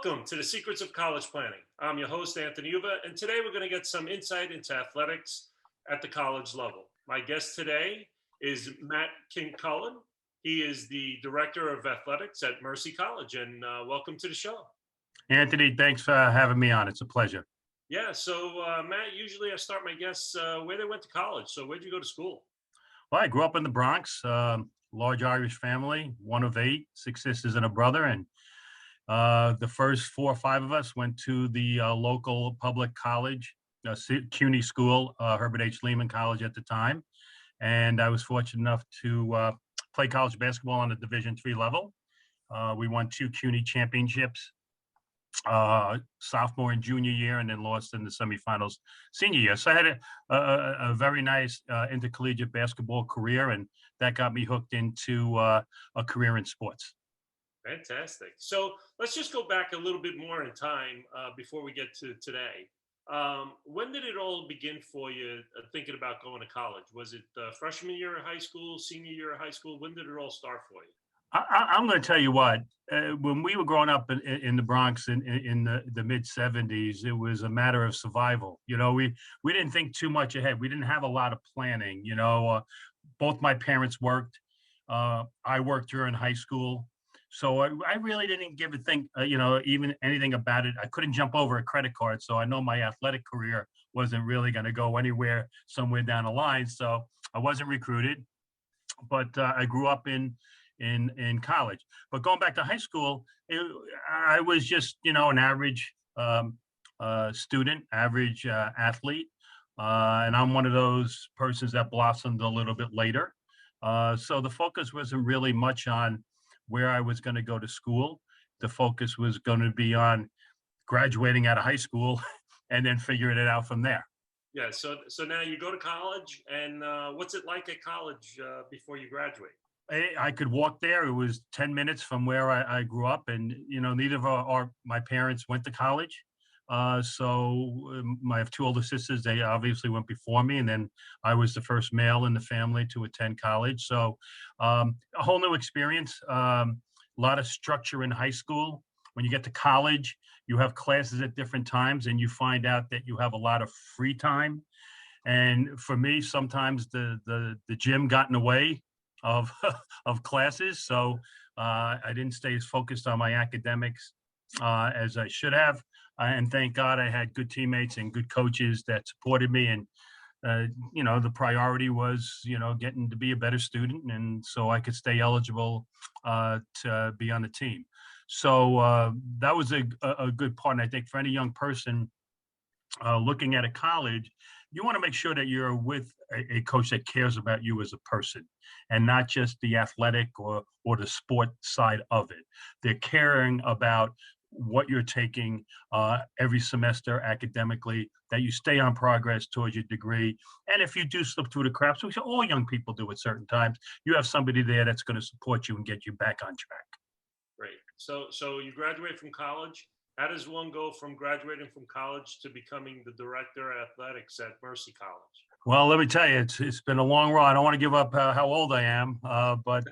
Welcome to the Secrets of College Planning. I'm your host, Anthony Uva, and today we're going to get some insight into athletics at the college level. My guest today is Matt Kilcullen. He is the Director of Athletics at Mercy College, and welcome to the show. Anthony, thanks for having me on. It's a pleasure. Yeah, so Matt, usually I start my guests where they went to college. So where'd you go to school? Well, I grew up in the Bronx, large Irish family, one of eight, six sisters and a brother. And the first four or five of us went to the local public college, CUNY school, Herbert H. Lehman College at the time. And I was fortunate enough to play college basketball on the Division III level. We won two CUNY championships, sophomore and junior year, and then lost in the semifinals senior year. So I had a very nice intercollegiate basketball career, and that got me hooked into a career in sports. Fantastic. So let's just go back a little bit more in time before we get to today. When did it all begin for you thinking about going to college? Was it freshman year of high school, senior year of high school? When did it all start for you? I'm going to tell you what, when we were growing up in the Bronx in the mid 70s, it was a matter of survival. You know, we didn't think too much ahead. We didn't have a lot of planning. You know, both my parents worked. I worked during high school. So I really didn't give a think, even anything about it. I couldn't jump over a credit card. So I know my athletic career wasn't really going to go anywhere somewhere down the line. So I wasn't recruited, but I grew up in college. But going back to high school, I was just, an average student, average athlete. And I'm one of those persons that blossomed a little bit later. So the focus wasn't really much on where I was going to go to school. The focus was going to be on graduating out of high school and then figuring it out from there. Yeah. So now you go to college, and what's it like at college before you graduate? I could walk there. It was 10 minutes from where I grew up, and neither of my parents went to college. I have two older sisters. They obviously went before me, and then I was the first male in the family to attend college. So a whole new experience. A lot of structure in high school. When you get to college, you have classes at different times, and you find out that you have a lot of free time. And for me, sometimes the gym got in the way of of classes, so I didn't stay as focused on my academics as I should have. And thank God I had good teammates and good coaches that supported me. And the priority was getting to be a better student, and so I could stay eligible to be on the team. So that was a good part. And I think for any young person looking at a college, you want to make sure that you're with a coach that cares about you as a person and not just the athletic or the sport side of it. They're caring about what you're taking every semester academically, that you stay on progress towards your degree. And if you do slip through the cracks, which all young people do at certain times, you have somebody there that's going to support you and get you back on track. Great. So you graduate from college. How does one go from graduating from college to becoming the director of athletics at Mercy College? Well, let me tell you, it's been a long ride. I don't want to give up how old I am, but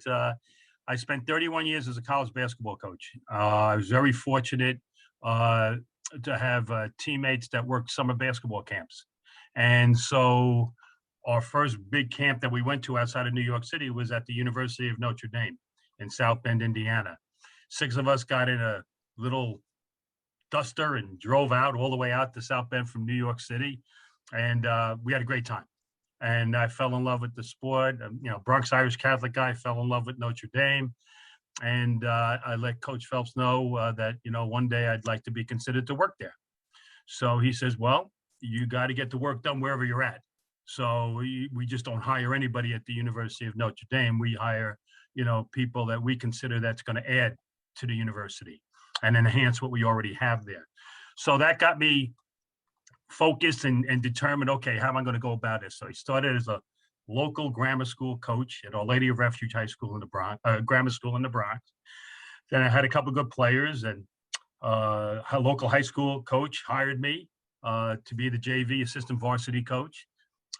I spent 31 years as a college basketball coach. I was very fortunate to have teammates that worked summer basketball camps. And so our first big camp that we went to outside of New York City was at the University of Notre Dame in South Bend, Indiana. 6 of us got in a little duster and drove out all the way out to South Bend from New York City. And we had a great time. And I fell in love with the sport. Bronx Irish Catholic guy, fell in love with Notre Dame. And I let Coach Phelps know that, one day I'd like to be considered to work there. So he says, well, you got to get the work done wherever you're at. So we just don't hire anybody at the University of Notre Dame. We hire, people that we consider that's going to add to the university and enhance what we already have there. So that got me focused and determined, okay, how am I going to go about this? So I started as a local grammar school coach at Our Lady of Refuge High School in the Bronx, grammar school in the Bronx. Then I had a couple of good players, and a local high school coach hired me to be the JV assistant varsity coach.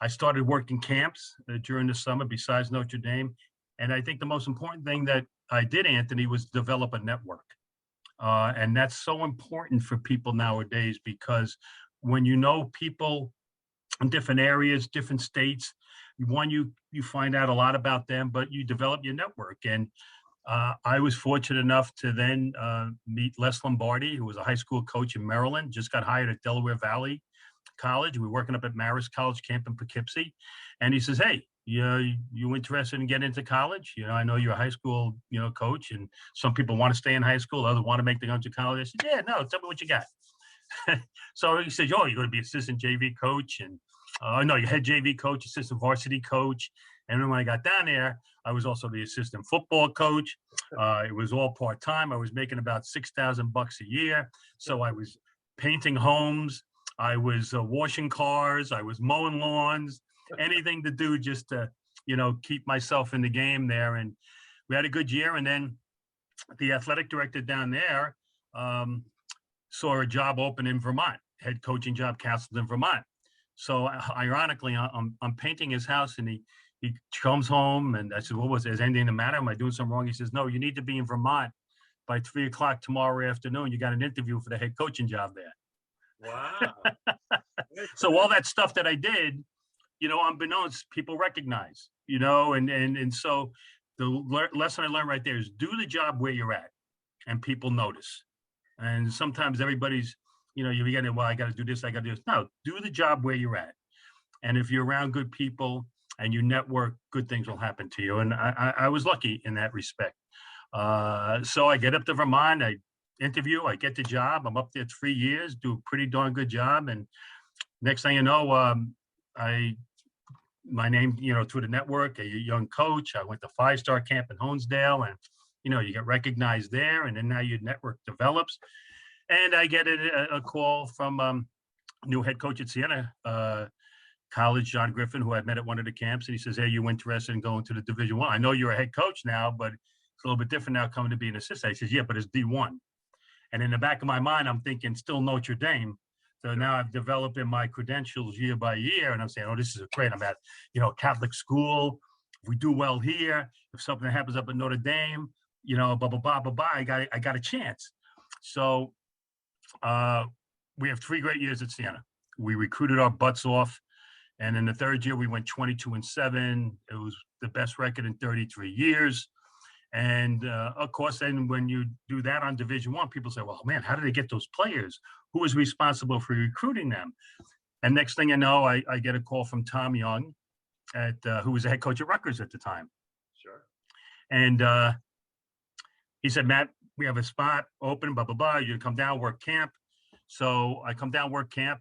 I started working camps during the summer besides Notre Dame. And I think the most important thing that I did, Anthony, was develop a network. And that's so important for people nowadays, because when you know people in different areas, different states, one, you find out a lot about them, but you develop your network. And I was fortunate enough to then meet Les Lombardi, who was a high school coach in Maryland, just got hired at Delaware Valley College. We were working up at Marist College camp in Poughkeepsie. And he says, hey, you interested in getting into college? I know you're a high school, coach, and some people want to stay in high school, others want to make the go to college. I said, yeah, no, tell me what you got. So he said, oh, you're going to be assistant JV coach. And no, you head JV coach, assistant varsity coach. And then when I got down there, I was also the assistant football coach. It was all part-time. I was making about $6,000 a year. So I was painting homes. I was washing cars. I was mowing lawns, anything to do just to, keep myself in the game there. And we had a good year. And then the athletic director down there saw a job open in Vermont, head coaching job, Castleton, Vermont. So ironically, I'm painting his house, and he comes home, and I said, what was it? Is anything the matter? Am I doing something wrong? He says, no, you need to be in Vermont by 3:00 tomorrow afternoon. You got an interview for the head coaching job there. Wow. So all that stuff that I did, unbeknownst, people recognize, and so the lesson I learned right there is do the job where you're at, and people notice. And sometimes everybody's, you're getting, well, I got to do this, I got to do this. No, do the job where you're at. And if you're around good people and you network, good things will happen to you. And I was lucky in that respect. So I get up to Vermont, I interview, I get the job. I'm up there 3 years, do a pretty darn good job. And next thing you know, my name, through the network, a young coach. I went to 5-star camp in Honesdale, and, you get recognized there. And then now your network develops. And I get a call from new head coach at Siena College, John Griffin, who I met at one of the camps. And he says, hey, you interested in going to the Division I? I know you're a head coach now, but it's a little bit different now coming to be an assistant. He says, yeah, but it's D1. And in the back of my mind, I'm thinking still Notre Dame. So now I've developed in my credentials year by year. And I'm saying, oh, this is great. I'm at, Catholic school. If we do well here, if something happens up at Notre Dame, blah, blah, blah, blah, blah, I got a chance. So we have 3 great years at Siena. We recruited our butts off. And in the third year, we went 22-7. It was the best record in 33 years. And of course, then when you do that on Division I, people say, well, man, how did they get those players? Who was responsible for recruiting them? And next thing you know, I get a call from Tom Young, who was the head coach at Rutgers at the time. Sure. And he said, Matt, we have a spot open, blah, blah, blah. You come down, work camp. So I come down, work camp.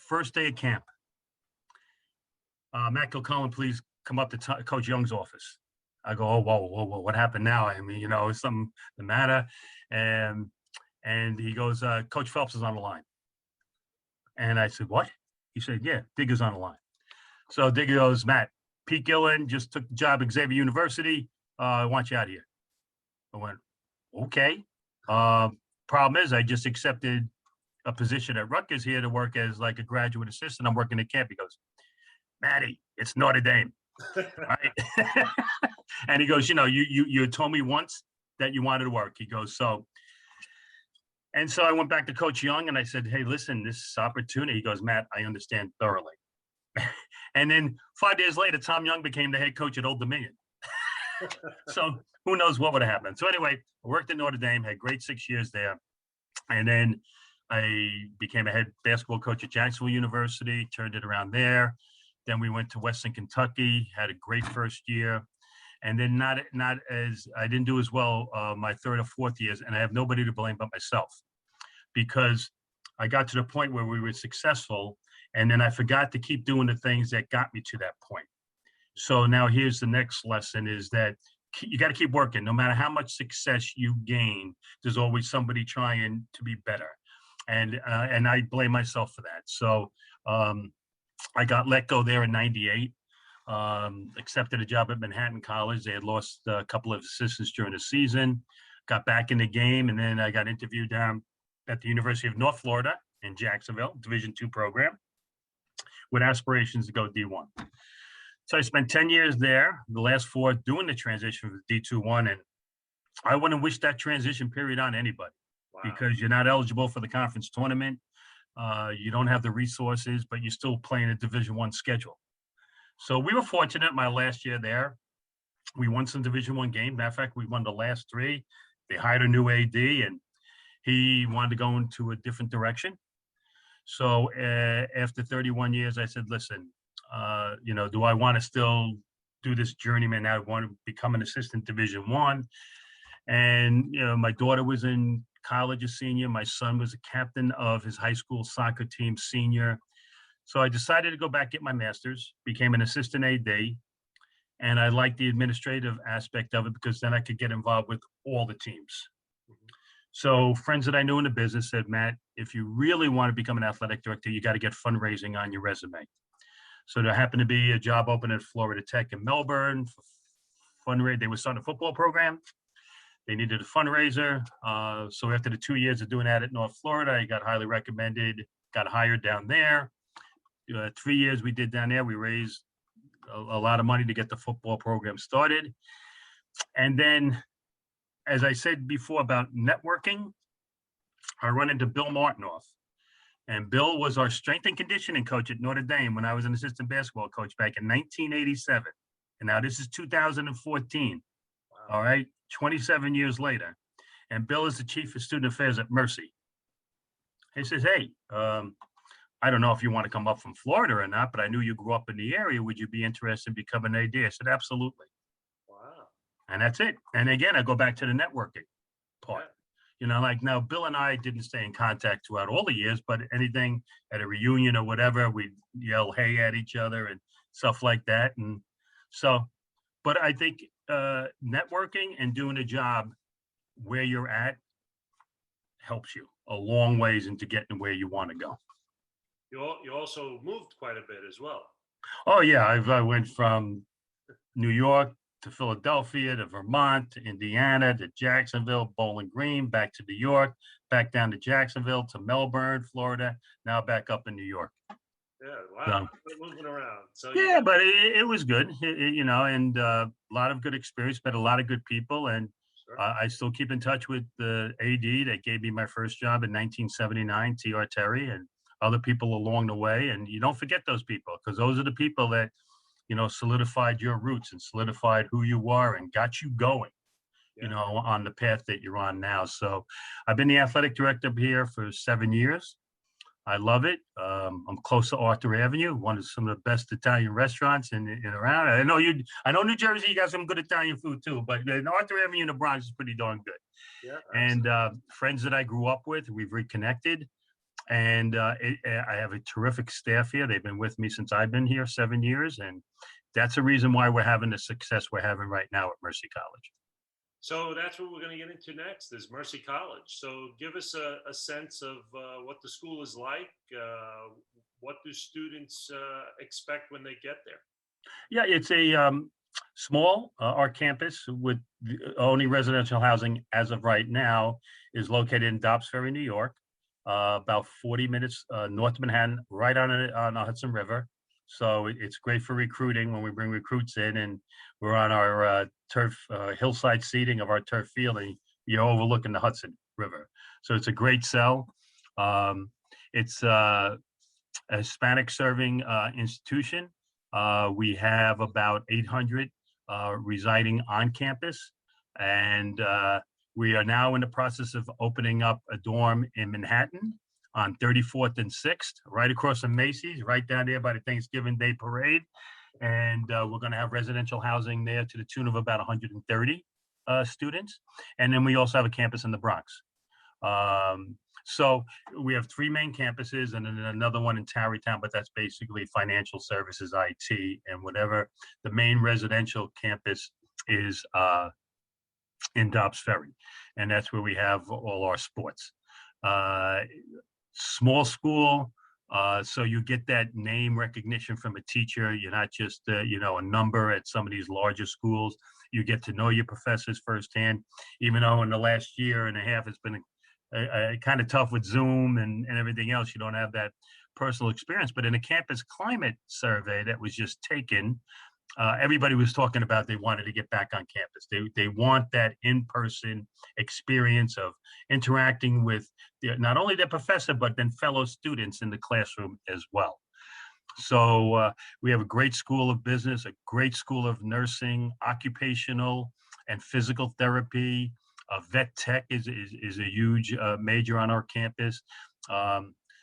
First day of camp. Matt Kilcullen, please come up to Coach Young's office. I go, oh, whoa, what happened now? I mean, is something the matter? And he goes, Coach Phelps is on the line. And I said, what? He said, yeah, Digger's on the line. So Digger goes, Matt, Pete Gillen just took the job at Xavier University. I want you out here. I went, okay. Problem is, I just accepted a position at Rutgers here to work as like a graduate assistant. I'm working at camp. He goes, Matty, it's Notre Dame. Right? And he goes, you told me once that you wanted to work. He goes, so I went back to Coach Young and I said, hey, listen, this opportunity. He goes, Matt, I understand thoroughly. And then 5 days later, Tom Young became the head coach at Old Dominion. So who knows what would have happened. So anyway, I worked at Notre Dame, had great 6 years there. And then I became a head basketball coach at Jacksonville University, turned it around there. Then we went to Western Kentucky, had a great first year. And then not as I didn't do as well my third or fourth years, and I have nobody to blame but myself, because I got to the point where we were successful, and then I forgot to keep doing the things that got me to that point. So now here's the next lesson: is that you got to keep working. No matter how much success you gain, there's always somebody trying to be better, and I blame myself for that. So I got let go there in '98. Accepted a job at Manhattan College. They had lost a couple of assistants during the season, got back in the game, and then I got interviewed down at the University of North Florida in Jacksonville, Division II program, with aspirations to go D1. So I spent 10 years there, the last 4 doing the transition from D2-1, and I wouldn't wish that transition period on anybody. Wow. because you're not eligible for the conference tournament. You don't have the resources, but you're still playing a Division I schedule. So we were fortunate my last year there. We won some Division I games. Matter of fact, we won the last three. They hired a new AD, and he wanted to go into a different direction. So after 31 years, I said, listen, do I want to still do this journeyman? I want to become an assistant Division I. And, my daughter was in college, a senior. My son was a captain of his high school soccer team, senior. So I decided to go back, get my master's, became an assistant AD. And I liked the administrative aspect of it because then I could get involved with all the teams. So friends that I knew in the business said, Matt, if you really want to become an athletic director, you got to get fundraising on your resume. So there happened to be a job open at Florida Tech in Melbourne. Fundraise. They were starting a football program. They needed a fundraiser. So after the 2 years of doing that at North Florida, I got highly recommended, got hired down there. 3 years we did down there. We raised a lot of money to get the football program started. And then, as I said before about networking, I run into Bill Martinoff. And Bill was our strength and conditioning coach at Notre Dame when I was an assistant basketball coach back in 1987. And now this is 2014. Wow. All right, 27 years later. And Bill is the chief of student affairs at Mercy. He says, hey, I don't know if you want to come up from Florida or not, but I knew you grew up in the area. Would you be interested in becoming an AD? I said, absolutely. Wow. And that's it. And again, I go back to the networking part. Yeah. Like now, Bill and I didn't stay in contact throughout all the years, but anything at a reunion or whatever, we'd yell hey at each other and stuff like that. And so, but I think networking and doing a job where you're at helps you a long ways into getting where you want to go. You also moved quite a bit as well. Oh yeah, I went from New York to Philadelphia to Vermont to Indiana to Jacksonville, Bowling Green, back to New York, back down to Jacksonville to Melbourne, Florida, now back up in New York. Yeah, wow, moving around. So yeah, but it was good, and a lot of good experience, met a lot of good people, and sure. I still keep in touch with the AD that gave me my first job in 1979, T.R. Terry, and other people along the way. And you don't forget those people, because those are the people that, solidified your roots and solidified who you are and got you going, on the path that you're on now. So I've been the athletic director here for 7 years. I love it. I'm close to Arthur Avenue, one of some of the best Italian restaurants in around. I know New Jersey, you got some good Italian food too, but Arthur Avenue in the Bronx is pretty darn good. Yeah, and friends that I grew up with, we've reconnected. And I have a terrific staff here. They've been with me since I've been here 7 years. And that's the reason why we're having the success we're having right now at Mercy College. So that's what we're going to get into next is Mercy College. So give us a sense of what the school is like. What do students expect when they get there? Yeah, it's a small, our campus with the only residential housing as of right now is located in Dobbs Ferry, New York. About 40 minutes north of Manhattan, right on the Hudson River. So it's great for recruiting when we bring recruits in, and we're on our turf hillside seating of our turf field, and you're overlooking the Hudson River. So it's a great sell. It's a Hispanic serving institution. We have about 800 residing on campus, and we are now in the process of opening up a dorm in Manhattan on 34th and 6th, right across from Macy's, right down there by the Thanksgiving Day Parade. And we're going to have residential housing there to the tune of about 130 students. And then we also have a campus in the Bronx. So we have 3 main campuses and then another one in Tarrytown, but that's basically financial services, IT, and whatever. The main residential campus is in Dobbs Ferry, and that's where we have all our sports. Small school, so you get that name recognition from a teacher. You're not just a number at some of these larger schools. You get to know your professors firsthand, even though in the last year and a half it's been kind of tough with Zoom and everything else. You don't have that personal experience. But in a campus climate survey that was just taken, everybody was talking about they wanted to get back on campus. They want that in-person experience of interacting with not only their professor, but then fellow students in the classroom as well. So we have a great school of business, a great school of nursing, occupational and physical therapy. Vet tech is a huge major on our campus.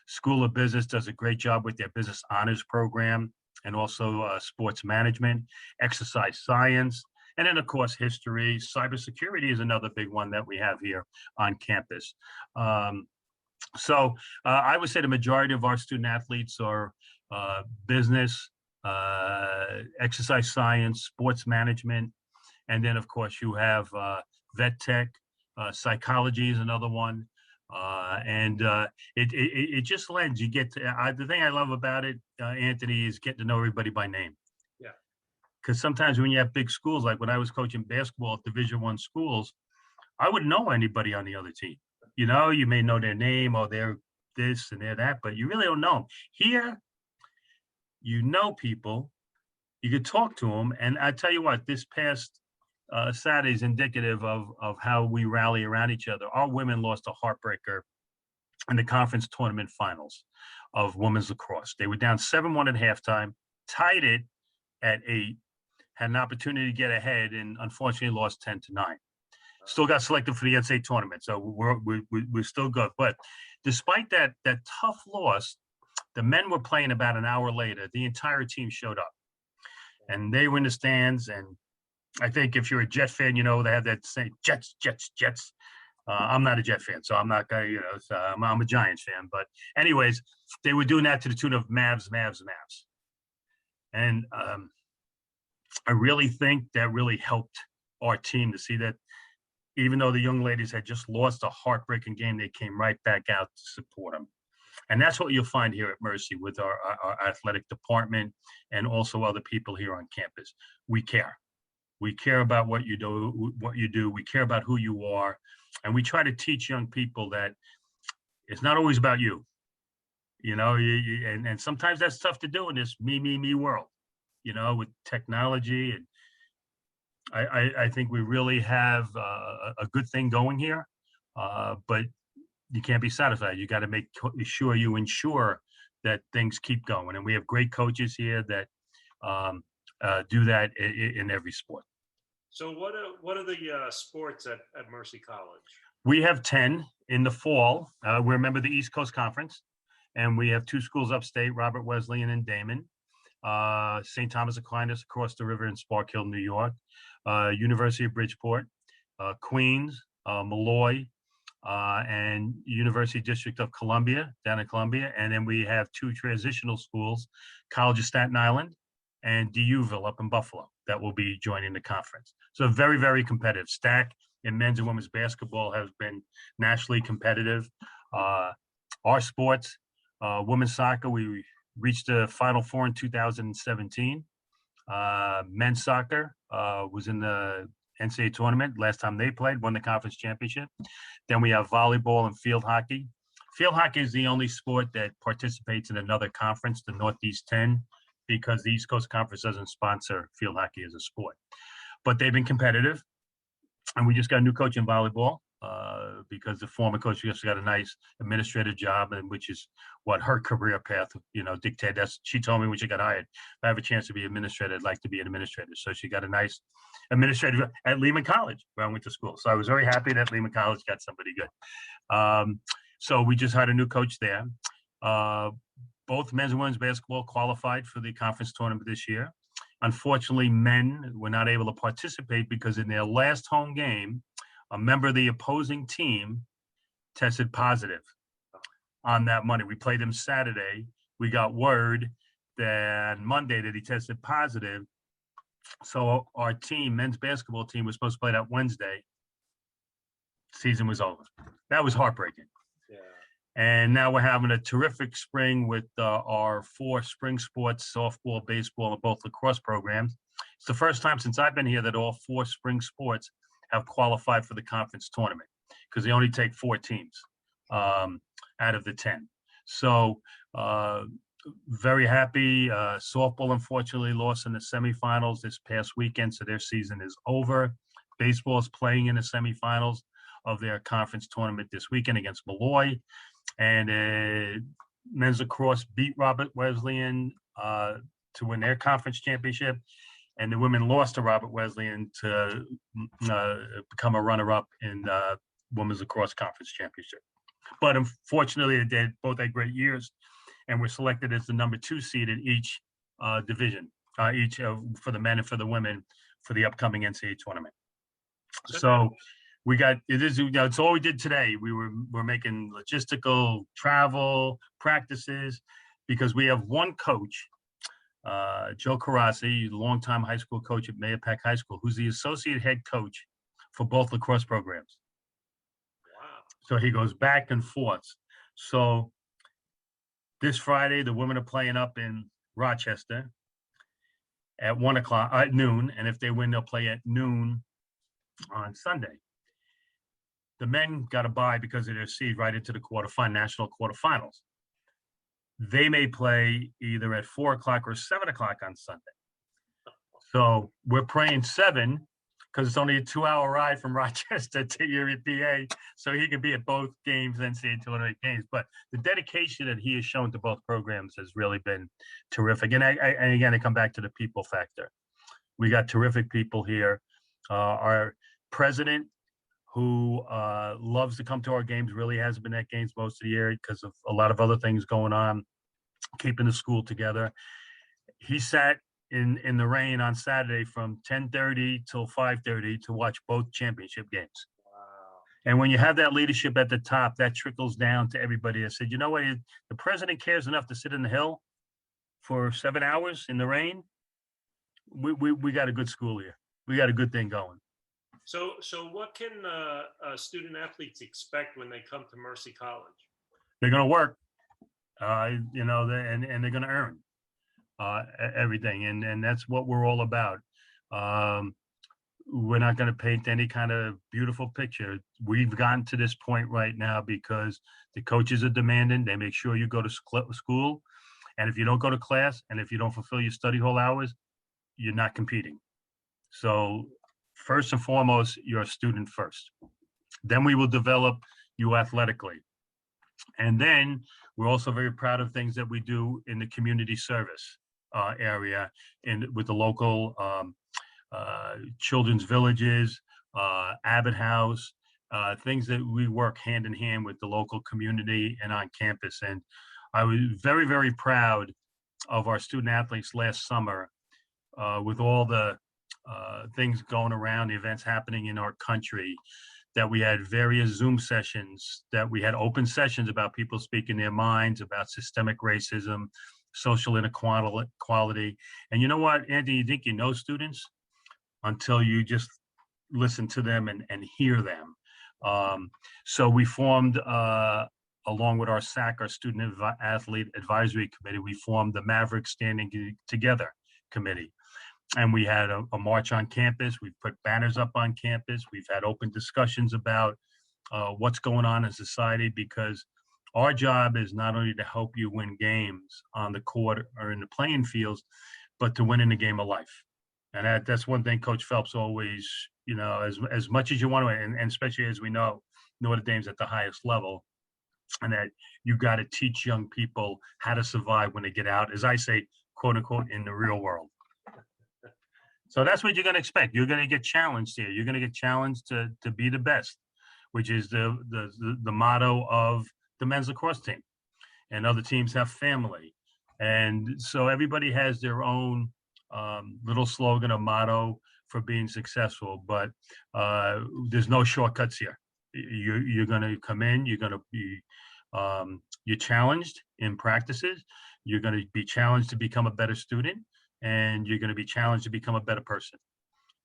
School of Business does a great job with their business honors program, and also sports management, exercise science, and then of course history. Cybersecurity is another big one that we have here on campus. So I would say the majority of our student athletes are business, exercise science, sports management, and then of course you have vet tech, psychology is another one. It just lends, you get to, the thing I love about it, Anthony, is getting to know everybody by name. Yeah. Because sometimes when you have big schools, like when I was coaching basketball at Division I schools, I wouldn't know anybody on the other team. You know, you may know their name or they're this and they're that, but you really don't know them. Here, you know people, you could talk to them. And I tell you what, this past Saturday is indicative of how we rally around each other. Our women lost a heartbreaker in the conference tournament finals of women's lacrosse. They were down 7-1 at halftime, tied it at 8, had an opportunity to get ahead, and unfortunately lost 10-9. Still got selected for the NCAA tournament, so we're still good. But despite that tough loss, the men were playing about an hour later. The entire team showed up, and they were in the stands. And I think if you're a Jet fan, you know they have that saying, Jets, Jets, Jets. I'm not a Jet fan, so I'm not gonna, so I'm a Giants fan. But anyways, they were doing that to the tune of Mavs, Mavs, Mavs. And I really think that really helped our team to see that even though the young ladies had just lost a heartbreaking game, they came right back out to support them. And that's what you'll find here at Mercy with our athletic department and also other people here on campus. We care. We care about what you do. We care about who you are. And we try to teach young people that it's not always about you. You know, and sometimes that's tough to do in this me world, with technology. And I think we really have a good thing going here, but you can't be satisfied. You got to make sure you ensure that things keep going. And we have great coaches here that do that in every sport. So what are the sports at Mercy College? We have 10 in the fall. We're a member of the East Coast Conference, and we have 2 schools upstate, Robert Wesleyan and Damon, St. Thomas Aquinas across the river in Spark Hill, New York, University of Bridgeport, Queens, Malloy, and University District of Columbia, down in Columbia. And then we have 2 transitional schools, College of Staten Island and DUville up in Buffalo, that will be joining the conference. So very, very competitive. Stack in men's and women's basketball has been nationally competitive. Our sports, women's soccer, we reached the Final Four in 2017. Men's soccer was in the NCAA tournament last time they played, won the conference championship. Then we have volleyball and field hockey. Field hockey is the only sport that participates in another conference, the Northeast 10, because the East Coast Conference doesn't sponsor field hockey as a sport. But they've been competitive. And we just got a new coach in volleyball because the former coach just got a nice administrative job, and which is what her career path, dictated. She told me when she got hired, if I have a chance to be administrator, I'd like to be an administrator. So she got a nice administrative at Lehman College, where I went to school. So I was very happy that Lehman College got somebody good. So we just had a new coach there. Both men's and women's basketball qualified for the conference tournament this year. Unfortunately, men were not able to participate because in their last home game, a member of the opposing team tested positive on that Monday. We played them Saturday. We got word that Monday that he tested positive. So our team, men's basketball team, was supposed to play that Wednesday. Season was over. That was heartbreaking. Yeah. And now we're having a terrific spring with our 4 spring sports, softball, baseball, and both lacrosse programs. It's the first time since I've been here that all 4 spring sports have qualified for the conference tournament, because they only take 4 teams out of the 10. So very happy. Softball, unfortunately, lost in the semifinals this past weekend, so their season is over. Baseball is playing in the semifinals of their conference tournament this weekend against Malloy. And men's lacrosse beat Robert Wesleyan to win their conference championship. And the women lost to Robert Wesleyan to become a runner-up in women's lacrosse conference championship. But unfortunately, they both had great years and were selected as the number 2 seed in each division, for the men and for the women for the upcoming NCAA tournament. So we got it's all we did today. We're making logistical travel practices because we have one coach, Joe Carassi, longtime high school coach at Mahopac High School, who's the associate head coach for both lacrosse programs. Wow. So he goes back and forth. So this Friday, the women are playing up in Rochester at 1 o'clock at noon, and if they win, they'll play at noon on Sunday. The men got a bye because of their seed right into the national quarterfinals. They may play either at 4 o'clock or 7 o'clock on Sunday. So we're praying 7 because it's only a 2-hour ride from Rochester to Erie, PA. So he can be at both games, NCAA tournament games. But the dedication that he has shown to both programs has really been terrific. And again, I come back to the people factor. We got terrific people here. Our president, who loves to come to our games, really hasn't been at games most of the year because of a lot of other things going on, keeping the school together. He sat in the rain on Saturday from 10:30 till 5:30 to watch both championship games. Wow. And when you have that leadership at the top, that trickles down to everybody. I said, you know what? The president cares enough to sit in the hill for 7 hours in the rain. We got a good school here. We got a good thing going. So what can student athletes expect when they come to Mercy College? They're going to work, and they're going to earn everything, and that's what we're all about. We're not going to paint any kind of beautiful picture. We've gotten to this point right now because the coaches are demanding. They make sure you go to school, and if you don't go to class, and if you don't fulfill your study hall hours, you're not competing. So first and foremost, you're a student first. Then we will develop you athletically. And then we're also very proud of things that we do in the community service area with the local children's villages, Abbott House, things that we work hand in hand with the local community and on campus. And I was very, very proud of our student athletes last summer with all the things going around, the events happening in our country, that we had various Zoom sessions, that we had open sessions about people speaking their minds about systemic racism, social inequality. And you know what, Andy, you think you know students until you just listen to them and hear them. So we formed, along with our SAC, our Student Athlete Advisory Committee, we formed the Maverick Standing Together Committee. And we had a march on campus. We've put banners up on campus. We've had open discussions about what's going on in society, because our job is not only to help you win games on the court or in the playing fields, but to win in the game of life. And that's one thing Coach Phelps always, as much as you want to, and especially as we know, Notre Dame's at the highest level, and that you got to teach young people how to survive when they get out, as I say, quote unquote, in the real world. So that's what you're going to expect. You're going to get challenged here. You're going to get challenged to be the best, which is the motto of the men's lacrosse team. And other teams have family. And so everybody has their own little slogan or motto for being successful. But there's no shortcuts here. You're going to come in. You're going to be you're challenged in practices. You're going to be challenged to become a better student. And you're going to be challenged to become a better person.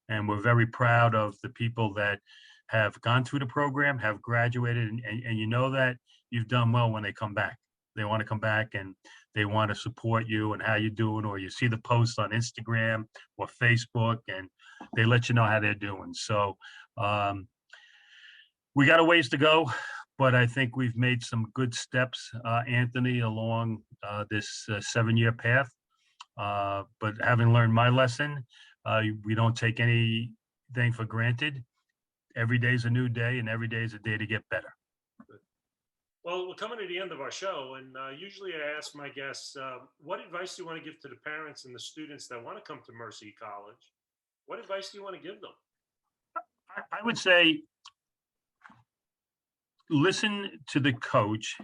And we're very proud of the people that have gone through the program, have graduated, and you know that you've done well when they come back. They want to come back and they want to support you and how you're doing, or you see the posts on Instagram or Facebook and they let you know how they're doing. So we got a ways to go, but I think we've made some good steps, Anthony, along this 7-year path. But having learned my lesson, we don't take anything for granted. Every day is a new day, and every day is a day to get better. Well, we're coming to the end of our show, and usually I ask my guests, what advice do you want to give to the parents and the students that want to come to Mercy College? What advice do you want to give them? I would say listen to the coach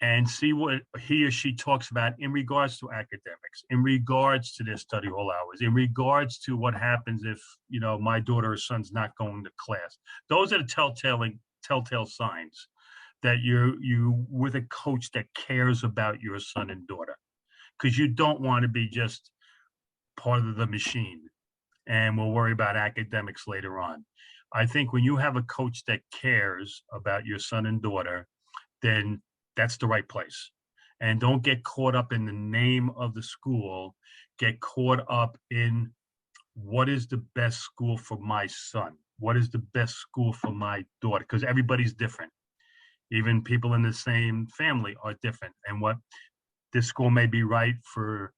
and see what he or she talks about in regards to academics, in regards to their study hall hours, in regards to what happens if, my daughter or son's not going to class. Those are the telltale signs that you with a coach that cares about your son and daughter, because you don't want to be just part of the machine and we'll worry about academics later on. I think when you have a coach that cares about your son and daughter, then that's the right place. And don't get caught up in the name of the school. Get caught up in what is the best school for my son? What is the best school for my daughter? Because everybody's different. Even people in the same family are different. And what this school may be right for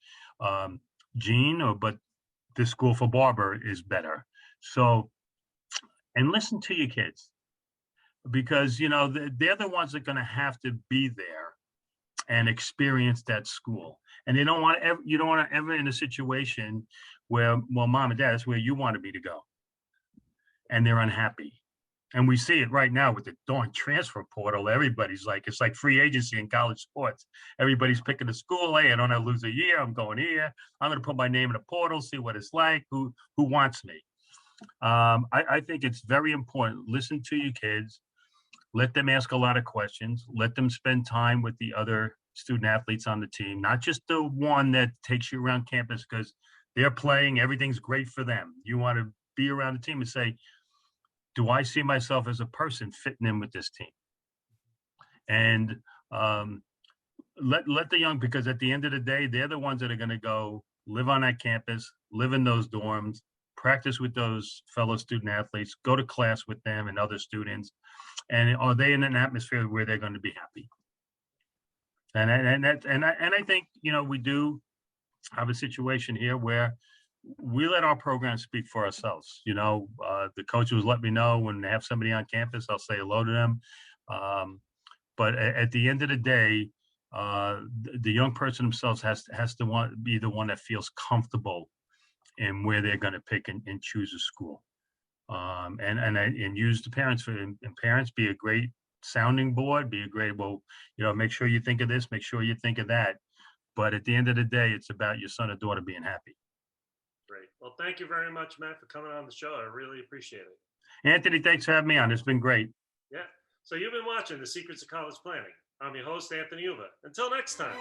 Jean, but this school for Barbara is better. So, and listen to your kids, because they're the ones that are going to have to be there and experience that school. And you don't want to ever in a situation where, well, mom and dad, that's where you wanted me to go, and they're unhappy. And we see it right now with the darn transfer portal. Everybody's like, it's like free agency in college sports. Everybody's picking a school. Hey, I don't have to lose a year. I'm going here. I'm going to put my name in a portal, see what it's like. Who wants me? I think it's very important. Listen to your kids. Let them ask a lot of questions. Let them spend time with the other student athletes on the team, not just the one that takes you around campus because they're playing. Everything's great for them. You want to be around the team and say, do I see myself as a person fitting in with this team? And let the young, because at the end of the day, they're the ones that are going to go live on that campus, live in those dorms, practice with those fellow student athletes, go to class with them and other students. And are they in an atmosphere where they're going to be happy? And I think, we do have a situation here where we let our program speak for ourselves. The coaches let me know when they have somebody on campus, I'll say hello to them. But at the end of the day, the young person themselves has to be the one that feels comfortable in where they're going to pick and choose a school. And use the parents and parents be a great sounding board, be a great, make sure you think of this, make sure you think of that. But at the end of the day, it's about your son or daughter being happy. Great. Well, thank you very much, Matt, for coming on the show. I really appreciate it. Anthony, thanks for having me on. It's been great. Yeah. So you've been watching The Secrets of College Planning. I'm your host, Anthony Uva. Until next time.